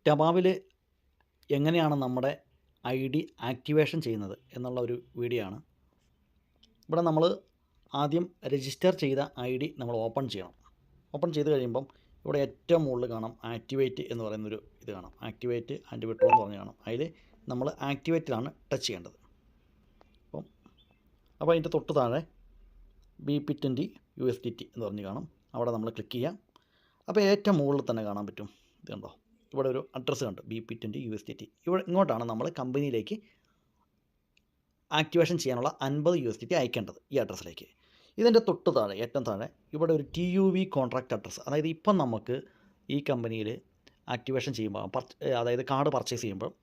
ടബാവിൽ എങ്ങനെയാണ് നമ്മുടെ I D activation ചെയ്യുന്നത് എന്നുള്ള ഒരു വീഡിയോ ആണ്. ഇവിടെ നമ്മൾ ആദ്യം രജിസ്റ്റർ ചെയ്ത ഐ ഡി നമ്മൾ ഓപ്പൺ ചെയ്യണം. ഓപ്പൺ ചെയ്ത് കഴിയുമ്പം ഇവിടെ ഏറ്റവും മുകളിൽ കാണാം ആക്ടിവേറ്റ് എന്ന് പറയുന്നൊരു ഇത് കാണാം. ആക്ടിവേറ്റ് ആൻഡ് വിഡ്രോ എന്ന് പറഞ്ഞ് കാണാം. അതിൽ നമ്മൾ ആക്ടിവേറ്റിലാണ് ടച്ച് ചെയ്യേണ്ടത്. അപ്പോൾ അതിൻ്റെ തൊട്ട് താഴെ BP20 USDT എന്ന് പറഞ്ഞ് കാണും. അവിടെ നമ്മൾ ക്ലിക്ക് ചെയ്യാം. അപ്പോൾ ഏറ്റവും മുകളിൽ തന്നെ കാണാൻ പറ്റും. ഇത് കണ്ടോ, ഇവിടെ ഒരു അഡ്രസ്സ് കണ്ടു, BP20 USDT. ഇവിടെ ഇങ്ങോട്ടാണ് നമ്മൾ കമ്പനിയിലേക്ക് ആക്ടിവേഷൻ ചെയ്യാനുള്ള 50 USDT അയക്കേണ്ടത്, ഈ അഡ്രസ്സിലേക്ക്. ഇതിൻ്റെ തൊട്ട് താഴെ ഏറ്റവും താഴെ ഇവിടെ ഒരു TUV കോൺട്രാക്റ്റ് അഡ്രസ്സ്, അതായത് ഇപ്പം നമുക്ക് ഈ കമ്പനിയിൽ ആക്ടിവേഷൻ ചെയ്യുമ്പോൾ അതായത് കാർഡ് പർച്ചേസ് ചെയ്യുമ്പോൾ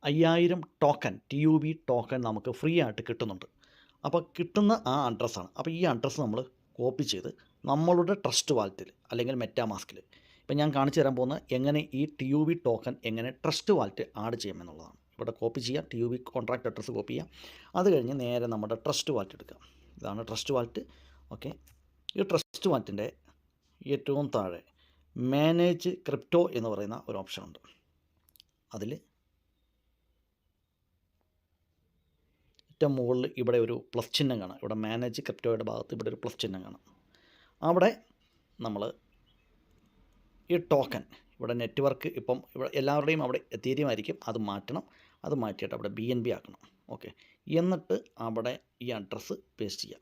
5000 ടോക്കൺ TUV ടോക്കൺ നമുക്ക് ഫ്രീ ആയിട്ട് കിട്ടുന്നുണ്ട്. അപ്പോൾ കിട്ടുന്ന ആ അഡ്രസ്സാണ്. അപ്പോൾ ഈ അഡ്രസ്സ് നമ്മൾ കോപ്പി ചെയ്ത് നമ്മളുടെ ട്രസ്റ്റ് വാലറ്റിൽ അല്ലെങ്കിൽ മെറ്റാമാസ്കിൽ, ഇപ്പം ഞാൻ കാണിച്ചു തരാൻ പോകുന്ന എങ്ങനെ ഈ TUV ടോക്കൺ എങ്ങനെ ട്രസ്റ്റ് വാലറ്റ് ആഡ് ചെയ്യാമെന്നുള്ളതാണ്. ഇവിടെ കോപ്പി ചെയ്യുക, TUV കോൺട്രാക്റ്റ് അഡ്രസ്സ് കോപ്പി ചെയ്യുക. അത് കഴിഞ്ഞ് നേരെ നമ്മുടെ ട്രസ്റ്റ് വാലറ്റ് എടുക്കുക. ഇതാണ് ട്രസ്റ്റ് വാലറ്റ്. ഓക്കെ, ഈ ട്രസ്റ്റ് വാലറ്റിൻ്റെ ഏറ്റവും താഴെ മാനേജ് ക്രിപ്റ്റോ എന്ന് പറയുന്ന ഒരു ഓപ്ഷൻ ഉണ്ട്. അതിൽ ഏറ്റവും മുകളിൽ ഇവിടെ ഒരു പ്ലസ് ചിഹ്നം കാണാം. ഇവിടെ മാനേജ് ക്രിപ്റ്റോയുടെ ഭാഗത്ത് ഇവിടെ ഒരു പ്ലസ് ചിഹ്നം കാണാം. അവിടെ നമ്മൾ ഈ ടോക്കൺ, ഇവിടെ നെറ്റ്വർക്ക് ഇപ്പം ഇവിടെ എല്ലാവരുടെയും അവിടെ എത്തീരിയം ആയിരിക്കും, അത് മാറ്റണം. അത് മാറ്റിയിട്ട് അവിടെ BNB ആക്കണം. ഓക്കെ, എന്നിട്ട് അവിടെ ഈ അഡ്രസ്സ് പേസ്റ്റ് ചെയ്യാം.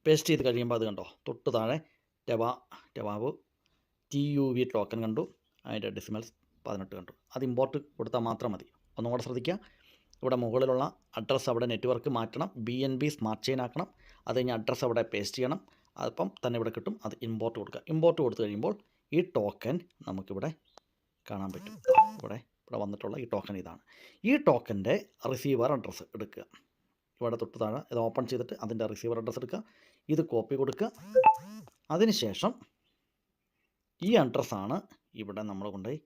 പേസ്റ്റ് ചെയ്ത് കഴിയുമ്പോൾ അത് കണ്ടോ, തൊട്ട് താഴെ ടബാവ് TUV ടോക്കൺ കണ്ടു, അതിൻ്റെ ഡെസിമൽസ് 18 കണ്ടു. അത് ഇമ്പോർട്ട് കൊടുത്താൽ മാത്രം മതി. ഒന്നുകൂടെ ശ്രദ്ധിക്കുക, ഇവിടെ മുകളിലുള്ള അഡ്രസ്സ് അവിടെ നെറ്റ്വർക്ക് മാറ്റണം, BNB സ്മാർട്ട് ചെയിൻ ആക്കണം. അത് കഴിഞ്ഞ് അഡ്രസ്സ് അവിടെ പേസ്റ്റ് ചെയ്യണം. അതിപ്പം തന്നെ ഇവിടെ കിട്ടും. അത് ഇമ്പോർട്ട് കൊടുക്കുക. ഇമ്പോർട്ട് കൊടുത്തു കഴിയുമ്പോൾ ഈ ടോക്കൺ നമുക്കിവിടെ കാണാൻ പറ്റും. ഇവിടെ വന്നിട്ടുള്ള ഈ ടോക്കൺ ഇതാണ്. ഈ ടോക്കൻ്റെ റിസീവർ അഡ്രസ്സ് എടുക്കുക. ഇവിടെ തൊട്ട് താഴെ ഇത് ഓപ്പൺ ചെയ്തിട്ട് അതിൻ്റെ റിസീവർ അഡ്രസ്സ് എടുക്കുക. ഇത് കോപ്പി കൊടുക്കുക. അതിനുശേഷം ഈ അഡ്രസ്സാണ് ഇവിടെ നമ്മൾ കൊണ്ടുപോയി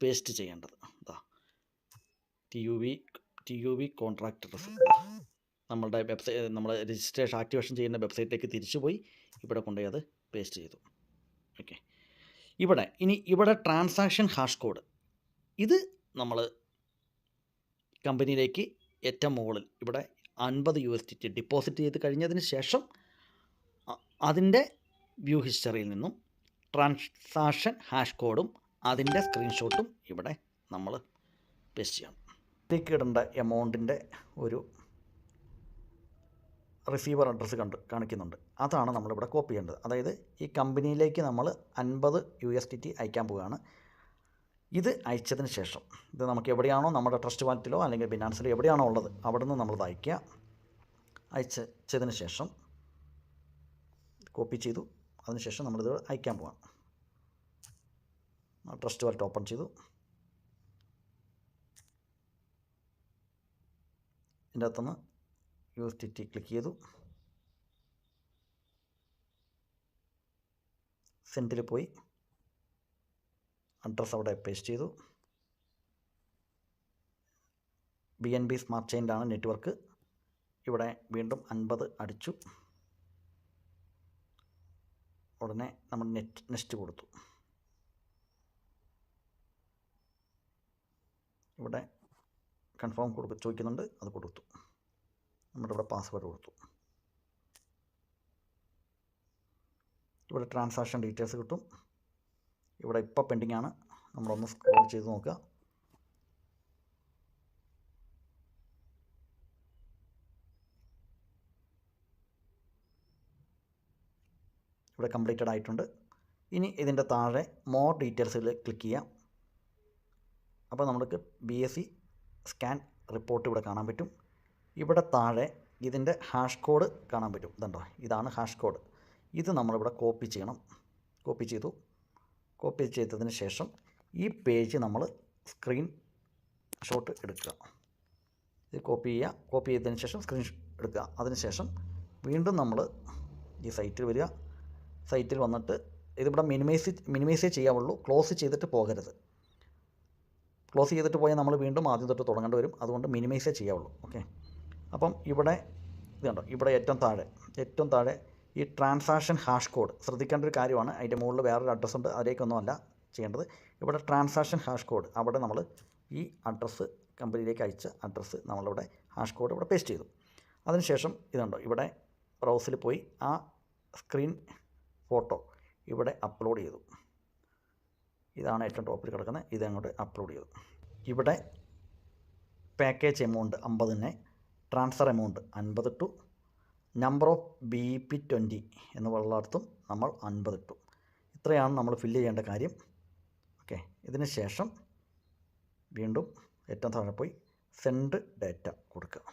പേസ്റ്റ് ചെയ്യേണ്ടത്. ഇതാ TUV കോൺട്രാക്റ്റ് അഡ്രസ്സ്. നമ്മളുടെ വെബ്സൈറ്റ്, നമ്മൾ രജിസ്ട്രേഷൻ ആക്ടിവേഷൻ ചെയ്യുന്ന വെബ്സൈറ്റിലേക്ക് തിരിച്ചു പോയി ഇവിടെ കൊണ്ടുപോയി അത് പേസ്റ്റ് ചെയ്തു. ഓക്കെ, ഇവിടെ ട്രാൻസാക്ഷൻ ഹാഷ് കോഡ്, ഇത് നമ്മൾ കമ്പനിയിലേക്ക് ഏറ്റവും മുകളിൽ ഇവിടെ 50 USDT ഡിപ്പോസിറ്റ് ചെയ്ത് കഴിഞ്ഞതിന് ശേഷം അതിൻ്റെ വ്യൂ ഹിസ്റ്ററിയിൽ നിന്നും ട്രാൻസാക്ഷൻ ഹാഷ് കോഡും അതിൻ്റെ സ്ക്രീൻഷോട്ടും ഇവിടെ നമ്മൾ പേസ്റ്റ് ചെയ്യണം. ഇതിലേക്ക് ഇടേണ്ട എമൗണ്ടിൻ്റെ ഒരു റിസീവർ അഡ്രസ്സ് കാണിക്കുന്നുണ്ട്. അതാണ് നമ്മളിവിടെ കോപ്പി ചെയ്യേണ്ടത്. അതായത് ഈ കമ്പനിയിലേക്ക് നമ്മൾ 50 USDT അയക്കാൻ പോവുകയാണ്. ഇത് അയച്ചതിന് ശേഷം ഇത് നമുക്ക് എവിടെയാണോ നമ്മുടെ ട്രസ്റ്റ് വാലറ്റിലോ അല്ലെങ്കിൽ ബിനാൻസിലോ എവിടെയാണോ ഉള്ളത് അവിടെ നിന്ന് നമ്മളത് അയക്കുക. അയച്ചതിന് ശേഷം കോപ്പി ചെയ്തു. അതിനുശേഷം നമ്മളിത് അയക്കാൻ പോവാം. ട്രസ്റ്റ് വാലറ്റ് ഓപ്പൺ ചെയ്തു. ഇതിൻ്റെ അകത്തുനിന്ന് USDT ക്ലിക്ക് ചെയ്തു. സെൻഡിൽ പോയി അഡ്രസ്സ് അവിടെ പേസ്റ്റ് ചെയ്തു. BNB സ്മാർട്ട് ചെയിനിലാണ് നെറ്റ്വർക്ക്. ഇവിടെ വീണ്ടും 50 അടിച്ചു. ഉടനെ നമ്മൾ നെക്സ്റ്റ് കൊടുത്തു. ഇവിടെ കൺഫേം ചോദിക്കുന്നുണ്ട്, അത് കൊടുത്തു. നമ്മുടെ ഇവിടെ പാസ്വേഡ് കൊടുത്തു. ഇവിടെ ട്രാൻസാക്ഷൻ ഡീറ്റെയിൽസ് കിട്ടും. ഇവിടെ ഇപ്പോൾ പെൻഡിങ് ആണ്. നമ്മളൊന്ന് സ്ക്രോൾ ചെയ്ത് നോക്കുക. ഇവിടെ കംപ്ലീറ്റഡ് ആയിട്ടുണ്ട്. ഇനി ഇതിൻ്റെ താഴെ മോർ ഡീറ്റെയിൽസിൽ ക്ലിക്ക് ചെയ്യാം. അപ്പോൾ നമുക്ക് BSE സ്കാൻ റിപ്പോർട്ട് ഇവിടെ കാണാൻ പറ്റും. ഇവിടെ താഴെ ഇതിൻ്റെ ഹാഷ് കോഡ് കാണാൻ പറ്റും. ഇതുണ്ടോ, ഇതാണ് ഹാഷ് കോഡ്. ഇത് നമ്മളിവിടെ കോപ്പി ചെയ്യണം. കോപ്പി ചെയ്തു. കോപ്പി ചെയ്തതിന് ശേഷം ഈ പേജ് നമ്മൾ സ്ക്രീൻ ഷോട്ട് എടുക്കുക. ഇത് കോപ്പി ചെയ്യുക. കോപ്പി ചെയ്തതിന് ശേഷം സ്ക്രീൻ എടുക്കുക. അതിനുശേഷം വീണ്ടും നമ്മൾ ഈ സൈറ്റിൽ വരിക. സൈറ്റിൽ വന്നിട്ട് ഇതിവിടെ മിനിമൈസേ ചെയ്യാവുള്ളൂ. ക്ലോസ് ചെയ്തിട്ട് പോകരുത്. ക്ലോസ് ചെയ്തിട്ട് പോയാൽ നമ്മൾ വീണ്ടും ആദ്യം തൊട്ട് തുടങ്ങേണ്ടി വരും. അതുകൊണ്ട് മിനിമൈസേ ചെയ്യാവുള്ളൂ. ഓക്കെ, അപ്പം ഇവിടെ ഇത് കണ്ടോ, ഇവിടെ ഏറ്റവും താഴെ ഈ ട്രാൻസാക്ഷൻ ഹാഷ് കോഡ് ശ്രദ്ധിക്കേണ്ട ഒരു കാര്യമാണ്. അതിൻ്റെ മുകളിൽ വേറൊരു അഡ്രസ്സ് ഉണ്ട്, അതിലേക്കൊന്നുമല്ല. ചെയ്യേണ്ടത്. ഇവിടെ ട്രാൻസാക്ഷൻ ഹാഷ് കോഡ് അവിടെ നമ്മൾ ഈ അഡ്രസ്സ് കമ്പനിയിലേക്ക് അയച്ച അഡ്രസ്സ് നമ്മളിവിടെ ഹാഷ് കോഡ് ഇവിടെ പേസ്റ്റ് ചെയ്തു. അതിനുശേഷം ഇതുണ്ടോ ഇവിടെ ബ്രൗസിൽ പോയി ആ സ്ക്രീൻ ഫോട്ടോ ഇവിടെ അപ്ലോഡ് ചെയ്തു. ഇതാണ് ഏറ്റവും ടോപ്പിൽ കിടക്കുന്നത്. ഇത് അങ്ങോട്ട് അപ്ലോഡ് ചെയ്തു. ഇവിടെ പാക്കേജ് എമൗണ്ട് 50 ട്രാൻസ്ഫർ എമൗണ്ട് 50 ഇട്ടു. നമ്പർ ഓഫ് BP20 എന്ന് ഉള്ളിടത്തും നമ്മൾ 50 ഇട്ടു. ഇത്രയാണ് നമ്മൾ ഫില്ല് ചെയ്യേണ്ട കാര്യം. ഓക്കെ, ഇതിന് ശേഷം വീണ്ടും ഏറ്റവും താഴെ പോയി സെൻഡ് ഡാറ്റ കൊടുക്കുക.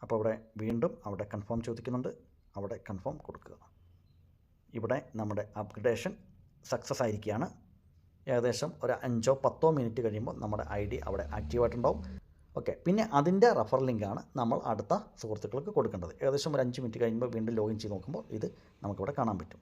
അപ്പോൾ ഇവിടെ വീണ്ടും അവിടെ കൺഫേം ചോദിക്കുന്നുണ്ട്, അവിടെ കൺഫേം കൊടുക്കുക. ഇവിടെ നമ്മുടെ അപ്ഗ്രഡേഷൻ സക്സസ് ആയിരിക്കുകയാണ്. ഏകദേശം ഒരു 5-10 മിനിറ്റ് കഴിയുമ്പോൾ നമ്മുടെ ID അവിടെ ആക്റ്റീവായിട്ടുണ്ടാവും. ഓക്കെ, പിന്നെ അതിൻ്റെ റെഫർ ലിങ്കാണ് നമ്മൾ അടുത്ത സുഹൃത്തുക്കൾക്ക് കൊടുക്കേണ്ടത്. ഏകദേശം ഒരു 5 മിനിറ്റ് കഴിയുമ്പോൾ വീണ്ടും ലോഗിൻ ചെയ്ത് നോക്കുമ്പോൾ ഇത് നമുക്കിവിടെ കാണാൻ പറ്റും.